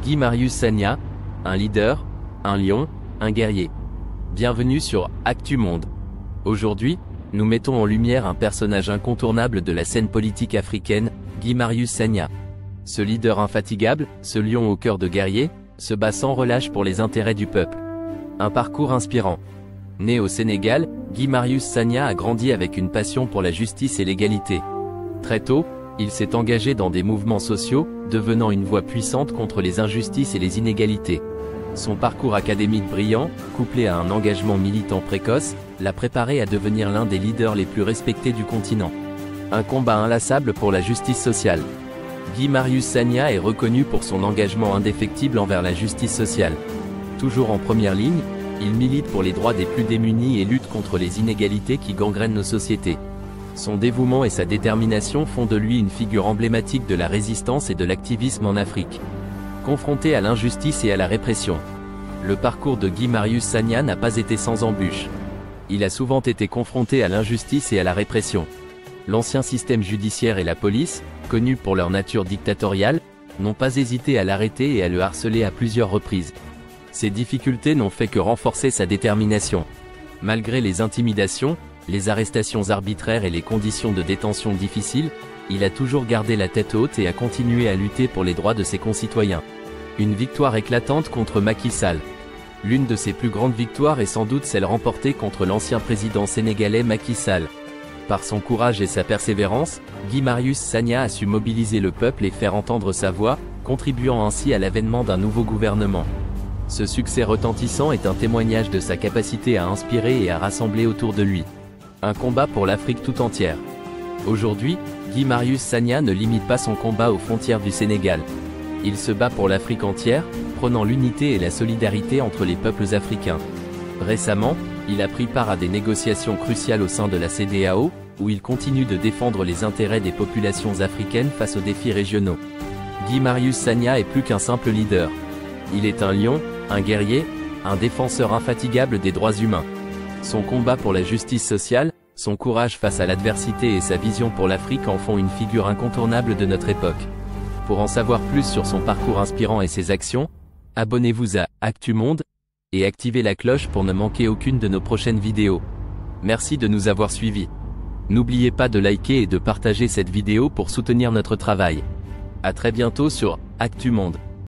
Guy Marius Sagna, un leader, un lion, un guerrier. Bienvenue sur Actu Monde. Aujourd'hui, nous mettons en lumière un personnage incontournable de la scène politique africaine, Guy Marius Sagna. Ce leader infatigable, ce lion au cœur de guerrier, se bat sans relâche pour les intérêts du peuple. Un parcours inspirant. Né au Sénégal, Guy Marius Sagna a grandi avec une passion pour la justice et l'égalité. Très tôt, il s'est engagé dans des mouvements sociaux, devenant une voix puissante contre les injustices et les inégalités. Son parcours académique brillant, couplé à un engagement militant précoce, l'a préparé à devenir l'un des leaders les plus respectés du continent. Un combat inlassable pour la justice sociale. Guy Marius Sagna est reconnu pour son engagement indéfectible envers la justice sociale. Toujours en première ligne, il milite pour les droits des plus démunis et lutte contre les inégalités qui gangrènent nos sociétés. Son dévouement et sa détermination font de lui une figure emblématique de la résistance et de l'activisme en Afrique. Confronté à l'injustice et à la répression, le parcours de Guy Marius Sagna n'a pas été sans embûches. Il a souvent été confronté à l'injustice et à la répression. L'ancien système judiciaire et la police, connus pour leur nature dictatoriale, n'ont pas hésité à l'arrêter et à le harceler à plusieurs reprises. Ces difficultés n'ont fait que renforcer sa détermination. Malgré les intimidations, les arrestations arbitraires et les conditions de détention difficiles, il a toujours gardé la tête haute et a continué à lutter pour les droits de ses concitoyens. Une victoire éclatante contre Macky Sall. L'une de ses plus grandes victoires est sans doute celle remportée contre l'ancien président sénégalais Macky Sall. Par son courage et sa persévérance, Guy Marius Sagna a su mobiliser le peuple et faire entendre sa voix, contribuant ainsi à l'avènement d'un nouveau gouvernement. Ce succès retentissant est un témoignage de sa capacité à inspirer et à rassembler autour de lui. Un combat pour l'Afrique tout entière. Aujourd'hui, Guy Marius Sagna ne limite pas son combat aux frontières du Sénégal. Il se bat pour l'Afrique entière, prônant l'unité et la solidarité entre les peuples africains. Récemment, il a pris part à des négociations cruciales au sein de la CEDEAO, où il continue de défendre les intérêts des populations africaines face aux défis régionaux. Guy Marius Sagna est plus qu'un simple leader. Il est un lion, un guerrier, un défenseur infatigable des droits humains. Son combat pour la justice sociale, son courage face à l'adversité et sa vision pour l'Afrique en font une figure incontournable de notre époque. Pour en savoir plus sur son parcours inspirant et ses actions, abonnez-vous à Actu Monde et activez la cloche pour ne manquer aucune de nos prochaines vidéos. Merci de nous avoir suivis. N'oubliez pas de liker et de partager cette vidéo pour soutenir notre travail. À très bientôt sur Actu Monde.